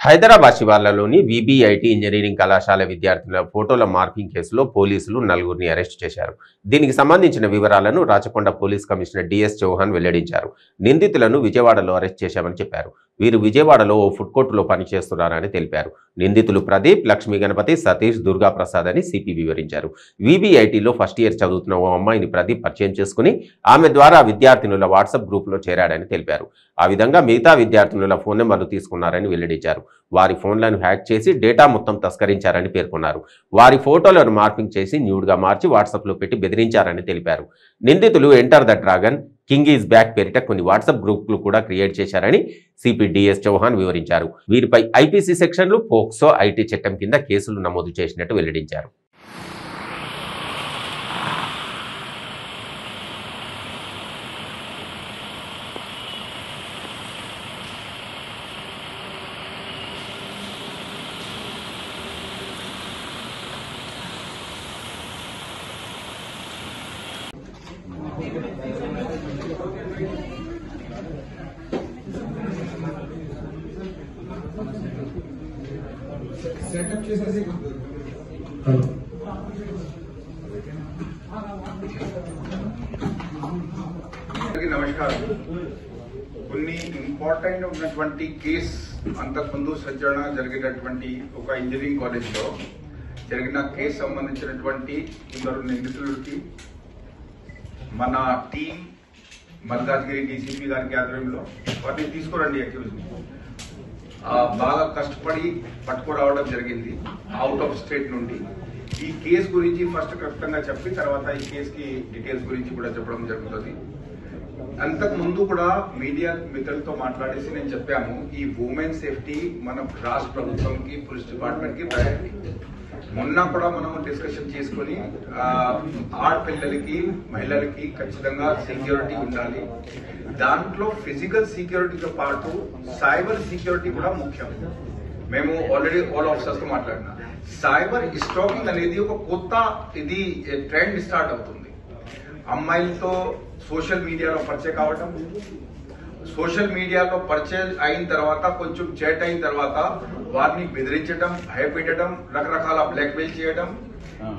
Hyderabad శివార్లలోని VBIT engineering కళాశాల విద్యార్థుల ఫోటోల మార్పింగ్ కేసులో పోలీసులు నలుగురిని అరెస్టు చేశారు. దీనికి సంబంధించిన వివరాలను Rachakonda police commissioner DS Chauhan వెల్లడించారు. నిందితులను విజయవాడలో అరెస్ట్ చేశామని చెప్పారు. వీరు విజయవాడలో ఓ ఫుడ్ కోర్టులో పనిచేస్తున్నారని తెలిపారు. నిందితులు ప్రదీప్, లక్ష్మీ గణపతి, సతీష్, దుర్గా ప్రసాద్ అని సిపి వివరించారు. విబిఐటిలో ఫస్ట్ ఇయర్ చదువుతున్న ఓ అమ్మాయిని ప్రదీప్ పరిచయం చేసుకుని ఆమె ద్వారా విద్యార్థినుల వాట్సాప్ గ్రూపులో చేరాడని తెలిపారు. ఆ విధంగా మిగతా విద్యార్థినుల ఫోన్ నెంబర్లు తీసుకున్నారని వెల్లడించారు. వారి ఫోన్లను హ్యాక్ చేసి డేటా మొత్తం తస్కరించారని పేర్కొన్నారు. వారి ఫోటోలను మార్పింగ్ చేసి న్యూడ్గా మార్చి వాట్సాప్లో పెట్టి బెదిరించారని తెలిపారు. నిందితులు enter the dragon, king is back పేరిట కొన్ని వాట్సాప్ గ్రూపులు కూడా క్రియేట్ చేశారని సిపి డిఎస్ చౌహాన్ వివరించారు. వీరిపై ఐపీసీ సెక్షన్లు, పోక్సో, ఐటీ చట్టం కింద కేసులు నమోదు చేసినట్టు వెల్లడించారు. सेटअप చేసేసి నమస్కారం. కొన్ని ఇంపార్టెంట్ ఉన్నటువంటి కేస్ అంతకుముందు సంచలన జరిగినటువంటి ఒక ఇంజనీరింగ్ కాలేజ్ లో జరిగిన కేసు సంబంధించినటువంటి ఇద్దరు నిందితులకి మన టీం మల్కాజ్గిరి డీసీపీ గారికి ఆధ్వర్యంలో వాటిని తీసుకురండి అక్యూజ్ బాగా కష్టపడి పట్టుకురావడం జరిగింది అవుట్ ఆఫ్ స్టేట్ నుండి. ఈ కేసు గురించి ఫస్ట్ క్లుప్తంగా చెప్పి తర్వాత ఈ కేసుకి డీటెయిల్స్ గురించి కూడా చెప్పడం జరుగుతుంది. అంతకు ముందు కూడా మీడియా మిత్రులతో మాట్లాడేసి నేను చెప్పాము, ఈ ఉమెన్ సేఫ్టీ మన రాష్ట్ర ప్రభుత్వంకి, పోలీస్ డిపార్ట్మెంట్ కి ప్రయారిటీ. మొన్న కూడా మనం డిస్కషన్ చేసుకుని ఆడపిల్లలకి, మహిళలకి ఖచ్చితంగా సెక్యూరిటీ ఉండాలి. దాంట్లో ఫిజికల్ సెక్యూరిటీతో పాటు సైబర్ సెక్యూరిటీ కూడా ముఖ్యం. మేము ఆల్రెడీ ఆల్ ఆఫీసర్స్ తో మాట్లాడినా, సైబర్ స్టాకింగ్ అనేది ఒక కొత్త ఇది ట్రెండ్ స్టార్ట్ అవుతుంది. అమ్మాయిలతో సోషల్ మీడియాలో పరిచయం కావటం, సోషల్ మీడియాలో పరిచయం అయిన తర్వాత కొంచెం చాట్ అయిన తర్వాత వారిని బెదిరించడం, భయపెట్టడం, రకరకాల బ్లాక్మెయిల్ చేయడం,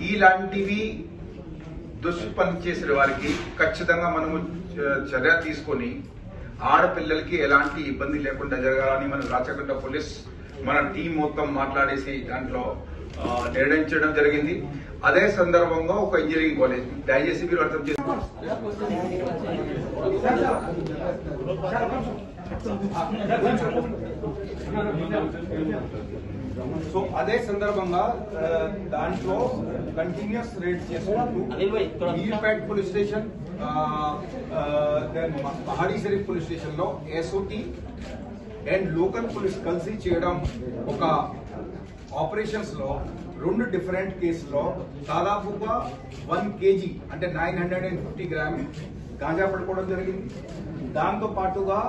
ఇలాంటివి దుష్పని చేసిన వారికి ఖచ్చితంగా మనము చర్య తీసుకొని ఆడపిల్లలకి ఎలాంటి ఇబ్బంది లేకుండా జరగాలని మన రాచకొండ పోలీస్ మన టీం మొత్తం మాట్లాడేసి దాంట్లో నిర్ణయించడం జరిగింది. అదే సందర్భంగా ఒక ఇంజనీరింగ్ కాలేజ్ దయచేసి మీరు అర్థం చేసుకోండి. సో అదే సందర్భంగా దాంట్లో కంటిన్యూస్ రేడ్ చేసుకుంటూ Meerpet police station, Pahadi Sharif police station లో ఎస్ఓటీ అండ్ లోకల్ పోలీస్ కలిసి చేయడం ఒక ఆపరేషన్స్ లో 2 డిఫరెంట్ కేసులో దాదాపుగా 1 kg అంటే 950 గ్రామ్ గాంజా పట్టుకోవడం జరిగింది. దాంతో పాటుగా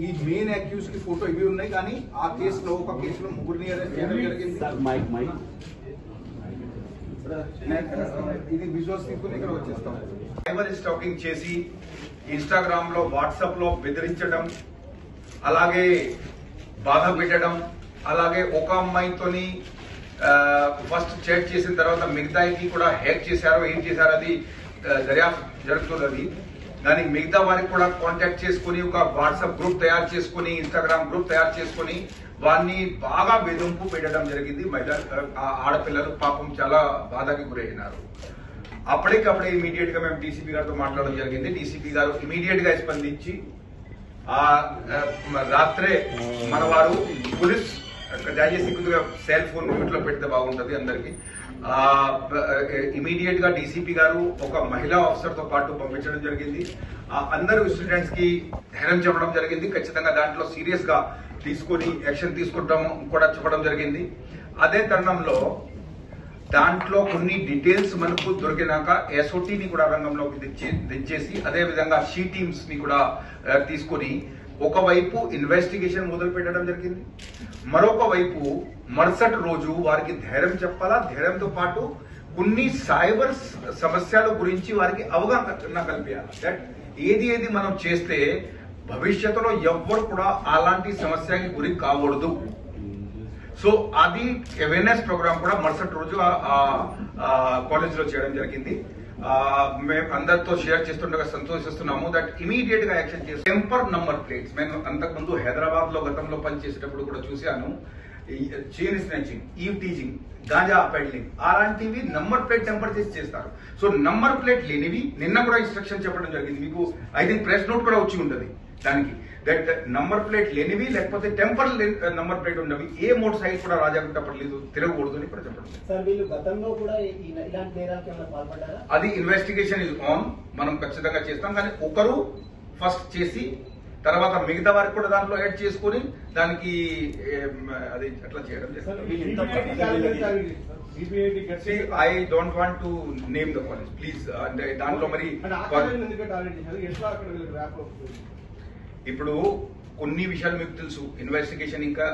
ఈ మెయిన్ అక్యూజ్ కి ఫోటో ఇవి ఉన్నాయి, కానీ ఆ కేసులో ఒక కేసులో 3 అరెస్ట్ చేయడం జరిగింది. ఇది విజువల్స్ తీసుకుని ఇక్కడ వచ్చేస్తాం. సైబర్ స్టాకింగ్ చేసి ఇన్స్టాగ్రామ్ లో, వాట్సాప్ లో బెదిరించడం, అలాగే బాధ పెట్టడం, అలాగే ఒక అమ్మాయితోని ఫస్ట్ చాట్ చేసిన తర్వాత మిగతాకి కూడా హ్యాక్ చేశారో ఏం చేశారో అది దర్యాప్తు జరుగుతున్నది. దానికి మిగతా వారికి కూడా కాంటాక్ట్ చేసుకుని ఒక వాట్సాప్ గ్రూప్ తయారు చేసుకుని, ఇన్స్టాగ్రామ్ గ్రూప్ తయారు చేసుకుని వారిని బాగా బెదింపు పెట్టడం జరిగింది. ఆడపిల్లలు పాపం చాలా బాధకి గురైనారు. అప్పటికప్పుడే ఇమీడియట్ గా మేము డీసీపీ గారితో మాట్లాడడం జరిగింది. డీసీపీ గారు ఇమీడియట్ గా స్పందించి రాత్రే మన వారు పోలీస్ దయచేసి కొద్దిగా సెల్ ఫోన్ మ్యూట్ లో పెడితే బాగుంటది అందరికి. ఇమీడియట్ గా డీసీపీ గారు ఒక మహిళా ఆఫీసర్ తో పాటు పంపించడం జరిగింది. అందరు స్టూడెంట్స్ కి ధైర్యం చెప్పడం జరిగింది. ఖచ్చితంగా దాంట్లో సీరియస్ గా తీసుకుని యాక్షన్ తీసుకుంటాం కూడా చెప్పడం జరిగింది. అదే తరుణంలో దాంట్లో కొన్ని డీటెయిల్స్ మనకు దొరికినాక ఎస్ఓటీని కూడా రంగంలోకి దించేసి అదే విధంగా షీ టీమ్స్ ని కూడా తీసుకుని ఒకవైపు ఇన్వెస్టిగేషన్ మొదలు పెట్టడం జరిగింది. మరొక వైపు మరుసటి రోజు వారికి ధైర్యం చెప్పాలా, ధైర్యంతో పాటు కొన్ని సైబర్ సమస్యల గురించి వారికి అవగాహన కల్పించాలి. దట్ ఏది మనం చేస్తే భవిష్యత్తులో ఎవ్వరు కూడా అలాంటి సమస్యకి గురి కాకూడదు. సో అది అవేర్నెస్ ప్రోగ్రామ్ కూడా మరుసటి రోజు కాలేజ్ లో చేయడం జరిగింది. మేము అందరితో షేర్ చేస్తుండగా సంతోషిస్తున్నాము దట్ ఇమీడియట్ గా యాక్షన్ చేసి టెంపర్ నంబర్ ప్లేట్స్, నేను అంతకుముందు హైదరాబాద్ లో గతంలో పనిచేసేటప్పుడు కూడా చూశాను. Chain snatching, eve teasing, ganja peddling అలాంటివి నంబర్ ప్లేట్ టెంపర్ చేసి చేస్తారు. సో నంబర్ ప్లేట్ లేనివి నిన్న కూడా ఇన్స్ట్రక్షన్ చెప్పడం జరిగింది. మీకు ఐ థింక్ ప్రెస్ నోట్ కూడా వచ్చి ఉంటుంది దానికి, దట్ నంబర్ ప్లేట్ లేనివి లేకపోతే టెంపర్ నంబర్ ప్లేట్ ఉన్నవి ఏ మోటార్ సైకిల్ కూడా రాజాగుంట పడలేదు, తిరగకూడదు అని కూడా చెప్పడం. అది ఇన్వెస్టిగేషన్ ఇస్ ఆన్, మనం ఖచ్చితంగా చేస్తాం. కానీ ఒకరు ఫస్ట్ చేసి తర్వాత మిగతా వారికి కూడా దాంట్లో యాడ్ చేసుకుని దానికి అది అట్లా చేయడం చేస్తాం. I don't want to name the college please. అంటే దాంట్లో మరి ఇప్పుడు కొన్ని విషయాలు మీకు తెలుసు, ఇన్వెస్టిగేషన్ ఇంకా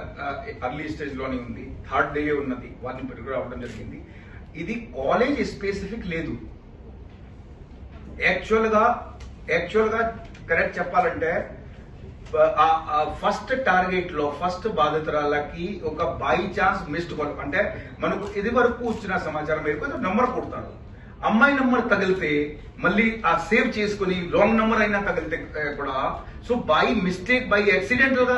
అర్లీ స్టేజ్ లోనే ఉంది, థర్డ్ డే ఉన్నది, వారిని పెట్టుకు రావడం జరిగింది. ఇది కాలేజ్ స్పెసిఫిక్ లేదు. యాక్చువల్ గా కరెక్ట్ చెప్పాలంటే ఫస్ట్ టార్గెట్ లో ఫస్ట్ బాధితురాలకి ఒక బై ఛాన్స్ మిస్డ్ కాల్, అంటే మనకు ఇది వరకు వచ్చిన సమాచారం మేరకు నంబర్ కొడతారు, అమ్మాయి నంబర్ తగిలితే మళ్ళీ ఆ సేవ్ చేసుకుని రాంగ్ నంబర్ అయినా తగిలితే కూడా so by mistake by accidental గా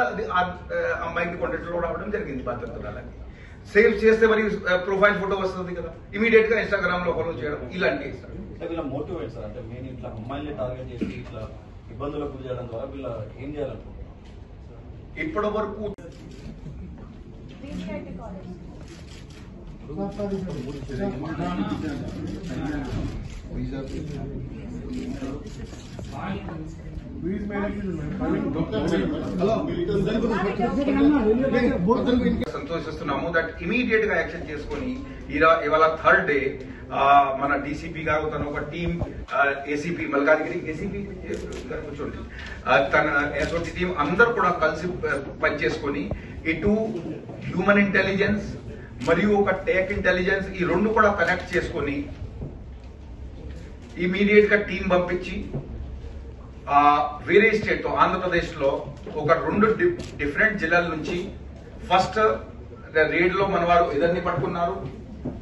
అమ్మాయికి కాంటాక్ట్ లో రావడం జరిగింది. బాధితురాలకి సేవ్ చేస్తే మరి ప్రొఫైల్ ఫోటో వస్తుంది కదా, ఇమీడియట్ గా ఇన్స్టాగ్రామ్ లో ఫాలో చేయడం ఇలాంటివి. మోటివేట్ సార్ అంటే మెయిన్ ఇట్లా అమ్మాయిని టార్గెట్ చేసి ఇట్లా ఇబ్బందులకు గురి చేయడం ద్వారా వీళ్ళ ఏం చేయాలనుకుంటున్నారు? ఇప్పటి వరకు సంతోషిస్తున్నాము దట్ ఇమీడియట్ గా యాక్షన్ చేసుకుని ఇవాళ థర్డ్ డే మన డీసీపీ గా తన ఒక టీం, ఏసీపీ మల్కాజ్గిరి ఏసీపీ కూర్చోండి, తన ఎస్ఓటి టీం అందరూ కూడా కలిసి పనిచేసుకొని ఇటు హ్యూమన్ ఇంటెలిజెన్స్ మరియు ఒక టెక్ ఇంటెలిజెన్స్ ఈ రెండు కూడా కనెక్ట్ చేసుకొని ఇమీడియట్ గా టీం పంపించి వేరే స్టేట్ తో ఆంధ్రప్రదేశ్ లో ఒక 2 డిఫరెంట్ జిల్లాల నుంచి ఫస్ట్ రేడ్ లో మన వారు ఇద్దరిని పట్టుకున్నారు.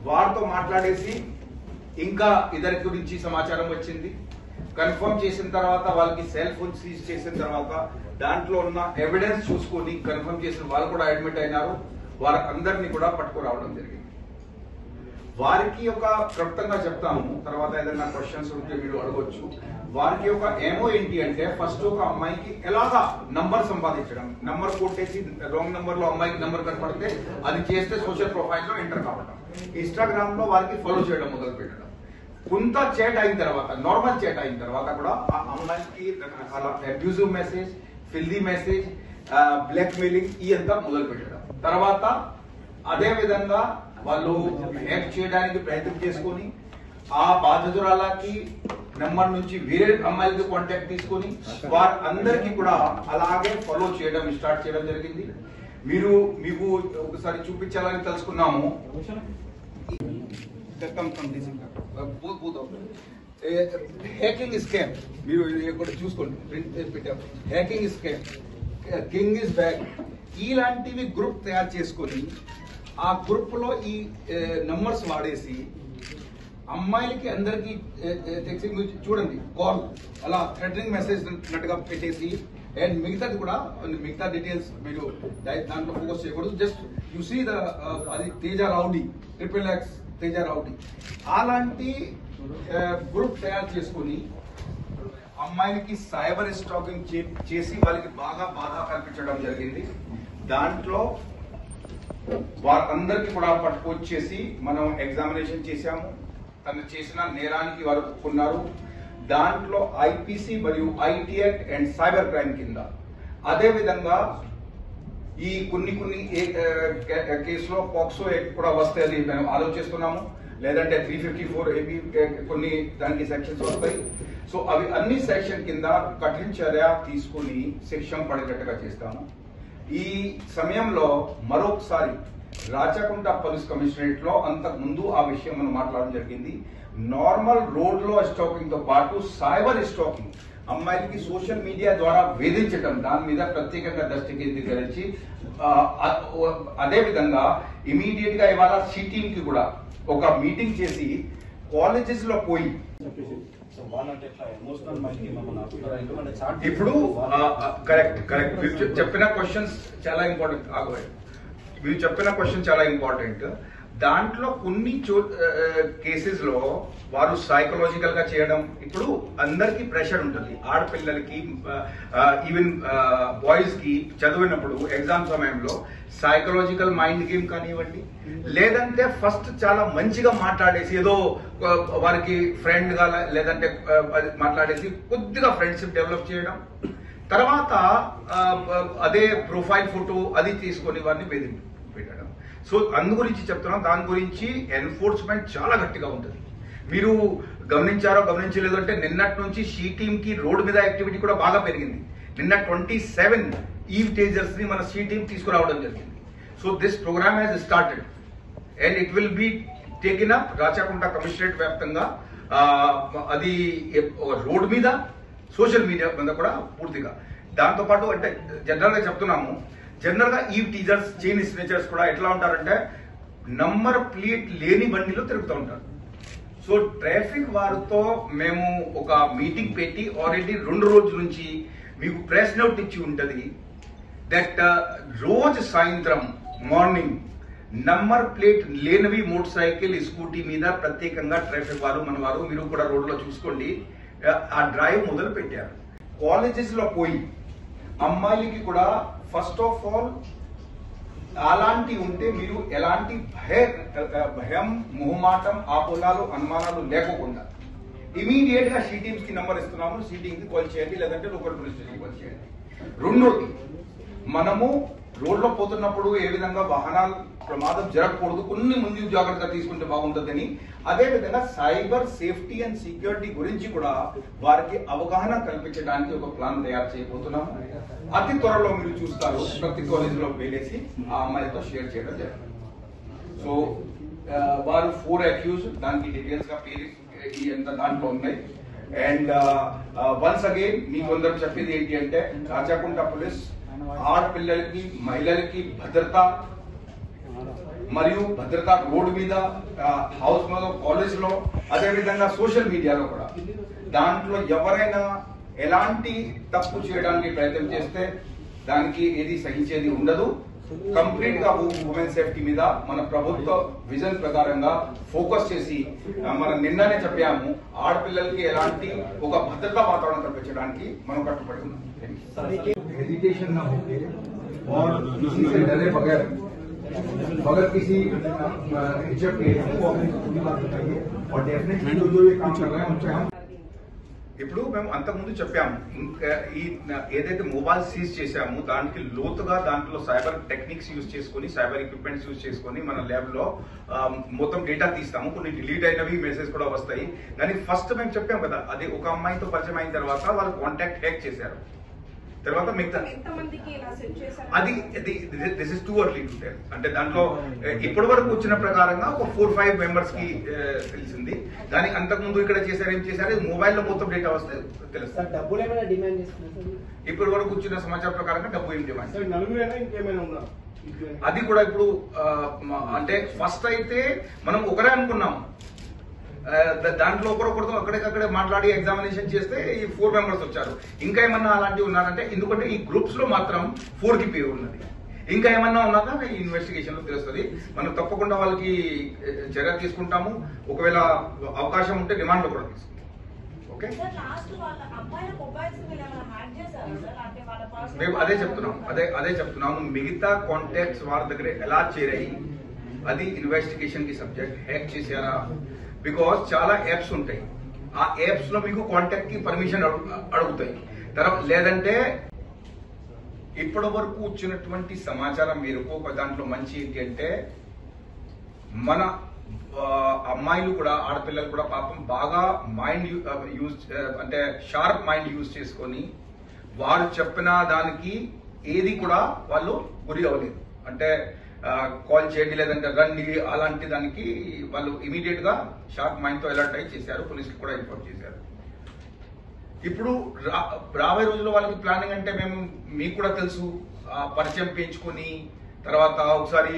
వారితో మాట్లాడేసి ఇంకా ఇద్దరి గురించి సమాచారం వచ్చింది. కన్ఫర్మ్ చేసిన తర్వాత వాళ్ళకి సెల్ ఫోన్ సీజ్ చేసిన తర్వాత దాంట్లో ఉన్న ఎవిడెన్స్ చూసుకొని కన్ఫర్మ్ చేసిన వాళ్ళు కూడా అడ్మిట్ అయినారు. వారి అందరినీ కూడా పట్టుకురావడం జరిగింది. వారికి ఒక క్లుప్తంగా చెప్తాము, తర్వాత ఏదైనా క్వశ్చన్స్ ఉంటే మీరు అడగొచ్చు. వారికి ఒక ఏమో ఏంటి అంటే ఫస్ట్ ఒక అమ్మాయికి ఎలాగా నంబర్ సంపాదించడం, నంబర్ కొట్టేసి రాంగ్ నంబర్ లో అమ్మాయికి నంబర్ కనపడితే అది చేస్తే సోషల్ ప్రొఫైల్ లో ఎంటర్ కావడం, ఇన్స్టాగ్రామ్ లో వారికి ఫాలో చేయడం మొదలు పెట్టడం. కొంత చాట్ అయిన తర్వాత, నార్మల్ చాట్ అయిన తర్వాత కూడా ఆ అమ్మాయికి రకరకాల abusive message, filthy message, blackmailing ఈ అంతా మొదలు పెట్టడం. తర్వాత అదే విధంగా వాళ్ళు హ్యాక్ చేయడానికి ప్రయత్నం చేసుకుని ఆ బాధితురాలకి నెంబర్ నుంచి వేరే అమ్మాయిలకి కాంటాక్ట్ తీసుకొని వారందరికీ కూడా అలాగే ఫాలో చేయడం స్టార్ట్ చేయడం జరిగింది. మీకు ఒకసారి చూపించాలని తెలుసుకున్నాము. హ్యాకింగ్ స్కామ్ మీరు కూడా చూసుకోండి, ప్రింట్ పెట్టాము. Hacking scam, king is back ఇలాంటివి గ్రూప్ తయారు చేసుకొని ఆ గ్రూప్ లో ఈ నంబర్స్ వాడేసి అమ్మాయిలకి అందరికి చూడండి కాల్ అలా థ్రెటనింగ్ మెసేజ్ నట్టుగా పెట్టేసి అండ్ మిగతాది కూడా మిగతా డీటెయిల్స్ మీరు దాంట్లో ఫోకస్ చేయకూడదు. జస్ట్ యు సీ ద అది Teja rowdy, XXX Teja rowdy అలాంటి గ్రూప్ తయారు చేసుకుని అమ్మాయిలకి సైబర్ స్టాకింగ్ చేసి వాళ్ళకి బాగా బాధ కల్పించడం జరిగింది. దాంట్లో వారందరికీ కూడా పట్టుకొచ్చేసి మనం ఎగ్జామినేషన్ చేశాము. తను చేసిన నేరానికి వారు ఒప్పుకున్నారు. దాంట్లో ఐపీసీ మరియు IT act and cyber crime కింద, అదే విధంగా ఈ కొన్ని కేసులో పాక్సో యాక్ట్ కూడా వస్తాయని మేము ఆలోచిస్తున్నాము. లేదంటే 354 ఏబీ కొన్ని దానికి సెక్షన్స్ వస్తాయి. సో అవి అన్ని సెక్షన్ కింద కఠిన చర్య తీసుకుని శిక్ష పడేటట్టుగా చేస్తాము. ఈ సమయంలో మరొకసారి రాచకుంట పోలీస్ కమిషనరేట్ లో అంతకు ముందు ఆ విషయం మనం మాట్లాడడం జరిగింది. నార్మల్ రోడ్ లో స్టాకింగ్ తో పాటు సైబర్ స్టాకింగ్ అమ్మాయిలకి సోషల్ మీడియా ద్వారా వేధించడం దాని మీద ప్రత్యేకంగా దృష్టి కేంద్రీకరించి అదే విధంగా ఇమీడియట్ గా ఇవాళ సి టీమ్ కి కూడా ఒక మీటింగ్ చేసి కాలేజెస్ లో పోయి ఇప్పుడు కరెక్ట్ మీరు చెప్పిన క్వశ్చన్స్ చాలా ఇంపార్టెంట్. మీరు చెప్పిన క్వశ్చన్ చాలా ఇంపార్టెంట్. దాంట్లో కొన్ని కేసెస్ లో వారు సైకలాజికల్ గా చేయడం, ఇప్పుడు అందరికి ప్రెషర్ ఉంటుంది, ఆడపిల్లలకి ఈవెన్ బాయ్స్ కి చదివినప్పుడు ఎగ్జామ్ సమయంలో సైకలాజికల్ మైండ్ గేమ్ కానివ్వండి, లేదంటే ఫస్ట్ చాలా మంచిగా మాట్లాడేసి ఏదో వారికి ఫ్రెండ్ గా లేదంటే మాట్లాడేసి కొద్దిగా ఫ్రెండ్షిప్ డెవలప్ చేయడం, తర్వాత అదే ప్రొఫైల్ ఫోటో అది తీసుకొని వారిని వేధింపు పెట్టడం. సో అందు గురించి చెప్తున్నాం. దాని గురించి ఎన్ఫోర్స్మెంట్ చాలా గట్టిగా ఉంటుంది. మీరు గమనించారో గమనించలేదు అంటే నిన్నటి నుంచి షీ టీమ్ కి రోడ్ మీద యాక్టివిటీ కూడా బాగా పెరిగింది. నిన్న 27 ఈవ్ టేజర్స్ ని మన షీ టీమ్ తీసుకురావడం జరిగింది. So this program has started and it will be taken up Rachakonda commissionerate వ్యాప్తంగా. అది రోడ్ మీద సోషల్ మీడియా మీద కూడా పూర్తిగా. దాంతోపాటు అంటే జనరల్ గా చెప్తున్నాము, జనరల్ గా ఈ టీజర్స్ చైన్ స్నేచర్స్ కూడా ఎట్లా ఉంటారంటే నంబర్ ప్లేట్ లేని బండిలో తిరుగుతూ ఉంటారు. సో ట్రాఫిక్ వారితో మేము ఒక మీటింగ్ పెట్టి ఆల్రెడీ 2 రోజుల నుంచి మీకు ప్రెస్ నోట్ ఇచ్చి ఉంటది దట్ రోజు సాయంత్రం మార్నింగ్ నంబర్ ప్లేట్ లేనివి మోటార్ సైకిల్ స్కూటీ మీద ప్రత్యేకంగా ట్రాఫిక్ వారు మన వారు మీరు కూడా రోడ్లో చూసుకోండి ఆ డ్రైవ్ మొదలు పెట్టారు. కాలేజెస్ లో పోయి అమ్మాయిలకి కూడా ఫస్ట్ ఆఫ్ ఆల్ అలాంటి ఉంటే మీరు ఎలాంటి భయం మొహమాటం ఆపోలాలు అనుమానాలు లేకోకుండా ఇమీడియట్ గా షీ టీమ్స్ కి నంబర్ ఇస్తున్నాము, షీ టీమ్ కి కాల్ చేయండి, లేదంటే లోకల్ పోలీస్ స్టేషన్ కాల్ చేయండి. రెండోది, మనము రోడ్లో పోతున్నప్పుడు ఏ విధంగా వాహనాలు ప్రమాదం జరగకూడదు, కొన్ని ముందు జాగ్రత్తగా తీసుకుంటే బాగుంటుందని, అదే విధంగా సైబర్ సేఫ్టీ అండ్ సెక్యూరిటీ గురించి కూడా వారికి అవగాహన కల్పించడానికి ఒక ప్లాన్ తయారు చేయబోతున్నాము. అతి త్వరలో మీరు చూస్తారు ప్రతి కాలేజ్ లో వెళ్ళేసి ఆ అమ్మాయిలతో షేర్ చేయడం జరుగుతుంది. సో వారు 4 అక్యూజ్, దానికి డీటెయిల్స్ గా పేరు ఎంత దాంట్లో ఉన్నాయి. అండ్ వన్స్ అగైన్ మీకు అందరూ చెప్పేది ఏంటి అంటే రాచకొండ పోలీస్ ఆడపిల్లలకి మహిళలకి భద్రత మరియు భద్రత రోడ్డు మీద హౌస్ మీద కాలేజ్ లో అదే విధంగా సోషల్ మీడియాలో కూడా దాంట్లో ఎవరైనా ఎలాంటి తప్పు చేయడానికి ప్రయత్నం చేస్తే దానికి ఏది సహించేది ఉండదు. కంప్లీట్ గా ఉమెన్ సేఫ్టీ మీద మన ప్రభుత్వ విజన్ ప్రకారంగా ఫోకస్ చేసి మనం నిన్ననే చెప్పాము ఆడపిల్లలకి ఎలాంటి ఒక భద్రతా వాతావరణం కల్పించడానికి మనం కట్టుబడి ఉన్నాం. हेजिटेशन ना होके और किसी से डरे बगैर किसी हिचक के अपनी पूरी बात बताइए और डेफिनेटली जो ये काम कर रहे हैं उनसे हम ఇప్పుడు మేము అంతకుముందు చెప్పాము ఈ ఏదైతే మొబైల్ సీజ్ చేశామో దానికి లోతుగా దాంట్లో సైబర్ టెక్నిక్స్ యూజ్ చేసుకుని సైబర్ ఎక్విప్మెంట్స్ యూజ్ చేసుకుని మన ల్యాబ్ లో మొత్తం డేటా తీస్తాము. కొన్ని డిలీట్ అయినవి మెసేజ్ కూడా వస్తాయి. కానీ ఫస్ట్ మేము చెప్పాము కదా, అది ఒక అమ్మాయితో పరిచయం అయిన తర్వాత వాళ్ళు కాంటాక్ట్ హ్యాక్ చేశారు. తర్వాత మిగతా అది this is too early to tell. అంటే దాంట్లో ఇప్పటి వరకు వచ్చిన ప్రకారంగా ఒక 4-5 మెంబర్స్ కి తెలిసింది. దానికి అంతకుముందు ఇక్కడ చేశారు ఏం చేశారు మొబైల్లో మొత్తం డేటా వస్తే తెలుస్తుంది. ఇప్పటి వరకు వచ్చిన సమాచారం ప్రకారంగా డబ్బు ఏం డిమాండ్ అది కూడా ఇప్పుడు అంటే ఫస్ట్ అయితే మనం ఒకరే అనుకున్నాము, దాంట్లో ఒకరొకరితో అక్కడికక్కడే మాట్లాడి ఎగ్జామినేషన్ చేస్తే ఈ 4 మెంబర్స్ వచ్చారు. ఇంకా ఏమన్నా అలాంటివి ఉన్నారంటే ఎందుకంటే ఈ గ్రూప్స్ లో మాత్రం 4కి పేరు ఉన్నది. ఇంకా ఏమన్నా ఉన్నాక ఇన్వెస్టిగేషన్ లో తెలుస్తుంది. మనం తప్పకుండా వాళ్ళకి చర్య తీసుకుంటాము. ఒకవేళ అవకాశం ఉంటే డిమాండ్ లో కూడా తీసుకుంటాం. ఓకే, మేము అదే చెప్తున్నాము మిగతా కాంటాక్ట్స్ వారి దగ్గర ఎలా చేరాయి అది ఇన్వెస్టిగేషన్ కి సబ్జెక్ట్. హ్యాక్ చేశారా, బికాస్ చాలా యాప్స్ ఉంటాయి, ఆ యాప్స్ లో మీకు కాంటాక్ట్ కి పర్మిషన్ అడుగుతాయి. తర్వాత లేదంటే ఇప్పటి వరకు వచ్చినటువంటి సమాచారం మేరకు ఒక దాంట్లో మంచి ఏంటి అంటే మన అమ్మాయిలు కూడా ఆడపిల్లలు కూడా పాపం బాగా మైండ్ యూజ్ అంటే షార్ప్ మైండ్ యూజ్ చేసుకొని వారు చెప్పిన దానికి ఏది కూడా వాళ్ళు గురి అవ్వలేదు. అంటే కాల్ చేయండి లేదంటే రండి అలాంటి దానికి వాళ్ళు ఇమీడియట్ గా షార్ప్ మైండ్ తో అలర్ట్ అయి చేశారు. పోలీసులకు కూడా ఇన్ఫార్మ్ చేశారు. ఇప్పుడు రాబోయే రోజుల్లో వాళ్ళకి ప్లానింగ్ అంటే మేము మీకు కూడా తెలుసు, పరిచయం పెంచుకొని తర్వాత ఒకసారి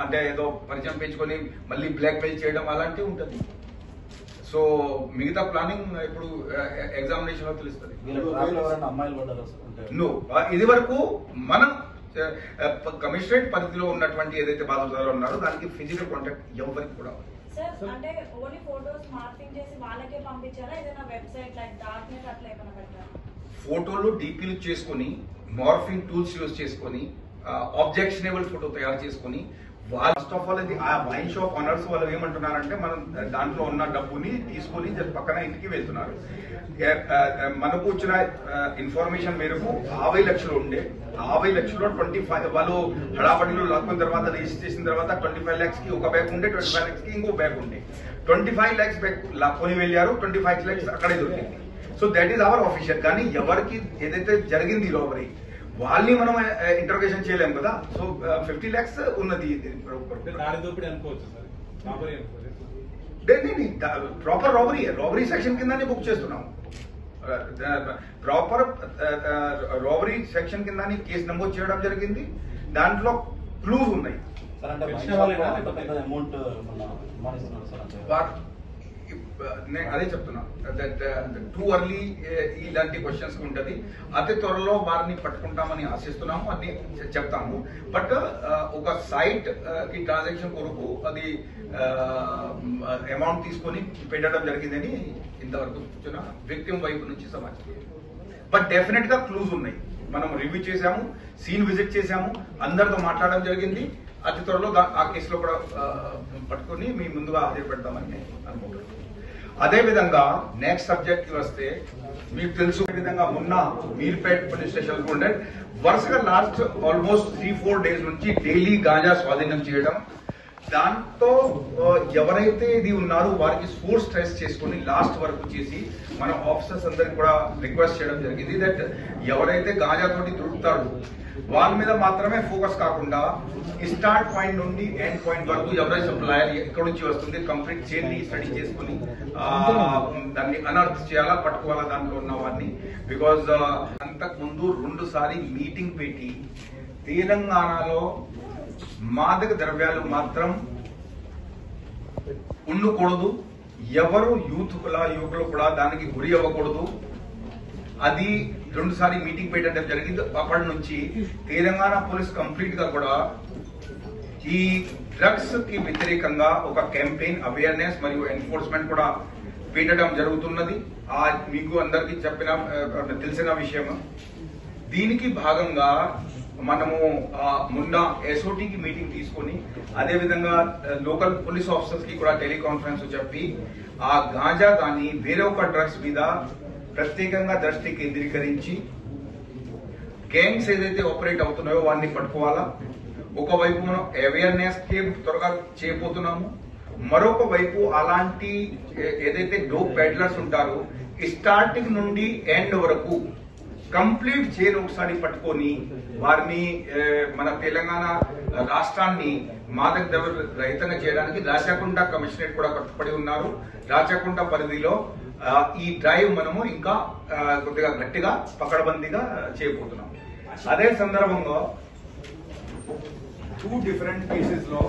అంటే ఏదో పరిచయం పెంచుకొని మళ్ళీ బ్లాక్ మెయిల్ చేయడం అలాంటివి ఉంటుంది. సో మిగతా ప్లానింగ్ ఇప్పుడు ఎగ్జామినేషన్ లో తెలుస్తుంది. ఇది వరకు మనం కమిషనరేట్ పరిధిలో ఉన్నటువంటి ఏదైతే బాధితులు ఉన్నారో దానికి ఫిజికల్ కాంటాక్ట్ ఎవరికి కూడా అంటే ఓన్లీ ఫోటోస్ మార్పింగ్ చేసి వాళ్ళకే పంపించారా, ఏదైనా వెబ్సైట్ లైక్ డార్క్ నెట్ అట్లా ఏమైనా పెట్టారా? ఫోటోలు డీపీలు చేసుకుని మార్ఫింగ్ టూల్స్ యూజ్ చేసుకుని ఆబ్జెక్షనబుల్ ఫోటో తయారు చేసుకుని ఫస్ట్ ఆఫ్ ఆల్ ఇది ఆ వైన్ షాప్ ఓనర్స్ వాళ్ళు ఏమంటున్నారంటే మనం దాంట్లో ఉన్న డబ్బుని తీసుకొని పక్కన ఇంటికి వెళ్తున్నారు. మనకు వచ్చిన ఇన్ఫర్మేషన్ మేరకు 50 లక్షలు ఉండే 50 లక్షలు 25 వాళ్ళు హడాపడిలో లాక్కున్న తర్వాత రిజిస్టర్ చేసిన తర్వాత 25 lakhs కి ఒక బ్యాగ్ ఉండే, 25 lakhs కి ఇంకో బ్యాగ్ ఉండే. 25 lakhs బ్యాగ్ లాక్కొని వెళ్ళారు, 25 lakhs అక్కడే దొరికింది. So that is our official. కానీ ఎవరికి ఏదైతే జరిగింది రాబరీ వాళ్ళని మనం ఇంటర్వ్యూషన్ చేయలేము కదా. సో 50 lakhs ఉన్నది ప్రాపర్ రాబరీ సెక్షన్ కిందనే బుక్ చేస్తున్నాము. ప్రాపర్ రాబరీ సెక్షన్ కింద కేసు నమోదు చేయడం జరిగింది. దాంట్లో క్లూస్ ఉన్నాయి. అదే చెప్తున్నా, టూ అర్లీ ఇలాంటి క్వశ్చన్స్ ఉంటది. అతి త్వరలో వారిని పట్టుకుంటామని ఆశిస్తున్నాము, అది చెప్తాము. బట్ ఒక సైట్ కి ట్రాన్సాక్షన్ కొరకు అది అమౌంట్ తీసుకొని పెట్టడం జరిగిందని ఇంతవరకు విక్టిమ్ వైపు నుంచి సమాచారం. బట్ డెఫినెట్ గా క్లూస్ ఉన్నాయి. మనం రివ్యూ చేశాము, సీన్ విజిట్ చేశాము, అందరితో మాట్లాడడం జరిగింది. అతి త్వరలో ఆ కేసులో కూడా పట్టుకుని మీ ముందుగా హాజరుపెడతామని అనుకుంటున్నాను. అదే విధంగా నెక్స్ట్ సబ్జెక్ట్ కి వస్తే మీకు తెలుసు విధంగా మొన్న మీర్పేట్ పోలీస్ స్టేషన్ ఉండే వరుసగా లాస్ట్ ఆల్మోస్ట్ 3-4 days నుంచి డైలీ గాంజా స్వాధీనం చేయడం. దాంతో ఎవరైతే ఇది ఉన్నారో వారికి సోర్స్ ట్రేస్ చేసుకుని లాస్ట్ వరకు చేసి మన ఆఫీసర్స్ అందరికి కూడా రిక్వెస్ట్ చేయడం జరిగింది దట్ ఎవరైతే గాంజా తోటి దొరుకుతాడో వాళ్ళ మీద మాత్రమే ఫోకస్ కాకుండా స్టార్ట్ పాయింట్ నుండి ఎండ్ పాయింట్ వరకు ఎవరైతే సప్లయర్ ఎక్కడి నుంచి వస్తుంది కంప్లీట్ చైన్ ని స్టడీ చేసుకుని దాన్ని అనర్థ్ చేయాలా, పట్టుకోవాలా దాంట్లో ఉన్న వారిని. బికాజ్ అంతకు ముందు 2 సార్లు మీటింగ్ పెట్టి తెలంగాణలో మాదక ద్రవ్యాలు మాత్రం ఉండకూడదు, ఎవరు యువకులు కూడా దానికి గురి అవ్వకూడదు. అది 2 సార్లు మీటింగ్ పెట్టడం జరిగింది. అప్పటి నుంచి తెలంగాణ పోలీస్ కంప్లీట్ గా కూడా ఈ డ్రగ్స్ కి వ్యతిరేకంగా ఒక క్యాంపెయిన్ అవేర్నెస్ మరియు ఎన్ఫోర్స్మెంట్ కూడా పెట్టడం జరుగుతున్నది. మీకు అందరికీ తెలిసిన విషయం. దీనికి భాగంగా మనము మొన్న ఎస్ఓటీకి మీటింగ్ తీసుకొని అదే విధంగా లోకల్ పోలీస్ ఆఫీసర్స్ కి కూడా టెలికాన్ఫరెన్స్ చెప్పి ఆ గాంజా కానీ వేరే ఒక డ్రగ్స్ మీద ప్రత్యేకంగా దృష్టి కేంద్రీకరించి గ్యాంగ్స్ ఏదైతే ఆపరేట్ అవుతున్నాయో వారిని పట్టుకోవాలా. ఒకవైపు మనం అవేర్నెస్ కి త్వరగా చేయబోతున్నాము, మరొక వైపు అలాంటి ఏదైతే డోప్ పెడ్లర్స్ ఉంటారో స్టార్టింగ్ నుండి ఎండ్ వరకు కంప్లీట్ చైన్ ఒకసారి పట్టుకొని వారిని మన తెలంగాణ రాష్ట్రాన్ని మాదక ద్రవ్య రహితంగా చేయడానికి రాచకొండ కమిషనరేట్ కూడా కట్టుబడి ఉన్నారు. రాచకొండ పరిధిలో ఈ డ్రైవ్ మనము ఇంకా కొద్దిగా గట్టిగా పకడ్బందీగా చేయబోతున్నాం. అదే సందర్భంగా 2 different కేసెస్ లో